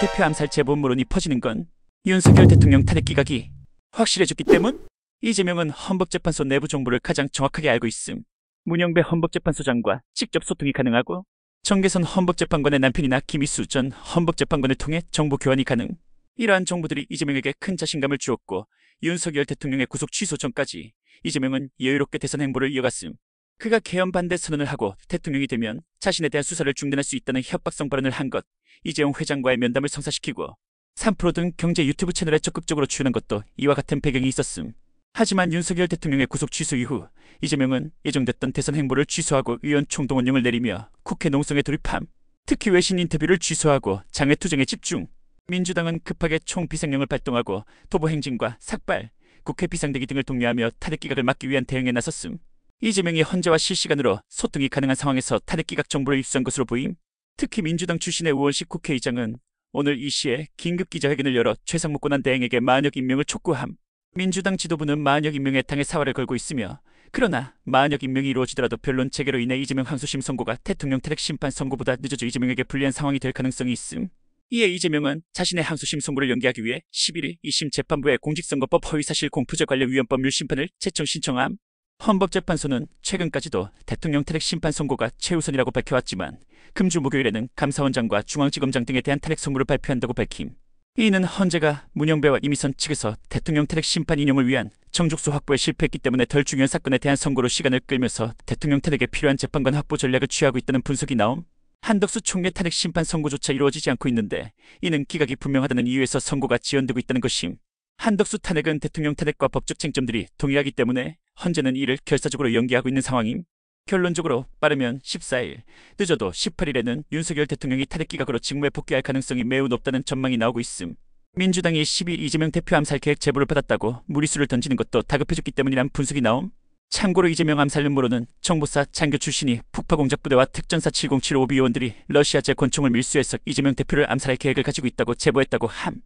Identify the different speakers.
Speaker 1: 대표 암살 제보 음모론이 퍼지는 건 윤석열 대통령 탄핵 기각이 확실해졌기 때문? 이재명은 헌법재판소 내부 정보를 가장 정확하게 알고 있음. 문영배 헌법재판소장과 직접 소통이 가능하고 정계선 헌법재판관의 남편이나 김희수 전 헌법재판관을 통해 정보 교환이 가능. 이러한 정보들이 이재명에게 큰 자신감을 주었고 윤석열 대통령의 구속 취소 전까지 이재명은 여유롭게 대선 행보를 이어갔음. 그가 개헌 반대 선언을 하고 대통령이 되면 자신에 대한 수사를 중단할 수 있다는 협박성 발언을 한 것, 이재용 회장과의 면담을 성사시키고 3프로 등 경제 유튜브 채널에 적극적으로 출연한 것도 이와 같은 배경이 있었음. 하지만 윤석열 대통령의 구속 취소 이후 이재명은 예정됐던 대선 행보를 취소하고 의원 총동원령을 내리며 국회 농성에 돌입함. 특히 외신 인터뷰를 취소하고 장외투쟁에 집중. 민주당은 급하게 총비상령을 발동하고 도보 행진과 삭발, 국회 비상대기 등을 독려하며 탄핵 기각을 막기 위한 대응에 나섰음. 이재명이 헌재와 실시간으로 소통이 가능한 상황에서 탄핵 기각 정보를 입수한 것으로 보임. 특히 민주당 출신의 우원식 국회의장은 오늘 이 시에 긴급 기자회견을 열어 최상목 권한대행에게 만역 임명을 촉구함. 민주당 지도부는 만역 임명에 당의 사활을 걸고 있으며 그러나 만역 임명이 이루어지더라도 변론 체계로 인해 이재명 항소심 선고가 대통령 탄핵 심판 선고보다 늦어져 이재명에게 불리한 상황이 될 가능성이 있음. 이에 이재명은 자신의 항소심 선고를 연기하기 위해 11일 2심 재판부에 공직선거법 허위사실 공표죄 관련 위헌법률 심판을 재청 신청함. 헌법재판소는 최근까지도 대통령 탄핵 심판 선고가 최우선이라고 밝혀왔지만 금주 목요일에는 감사원장과 중앙지검장 등에 대한 탄핵 선고를 발표한다고 밝힘. 이는 헌재가 문영배와 이미선 측에서 대통령 탄핵 심판 인용을 위한 정족수 확보에 실패했기 때문에 덜 중요한 사건에 대한 선고로 시간을 끌면서 대통령 탄핵에 필요한 재판관 확보 전략을 취하고 있다는 분석이 나옴. 한덕수 총리 탄핵 심판 선고조차 이루어지지 않고 있는데 이는 기각이 분명하다는 이유에서 선고가 지연되고 있다는 것임. 한덕수 탄핵은 대통령 탄핵과 법적 쟁점들이 동일하기 때문에 헌재는 이를 결사적으로 연기하고 있는 상황임. 결론적으로 빠르면 14일, 늦어도 18일에는 윤석열 대통령이 탄핵 기각으로 직무에 복귀할 가능성이 매우 높다는 전망이 나오고 있음. 민주당이 10일 이재명 대표 암살 계획 제보를 받았다고 무리수를 던지는 것도 다급해졌기 때문이란 분석이 나옴. 참고로 이재명 암살 음모론은 정보사 장교 출신이 북파공작부대와 특전사 7075 비요원들이 러시아 제 권총을 밀수해서 이재명 대표를 암살할 계획을 가지고 있다고 제보했다고 함.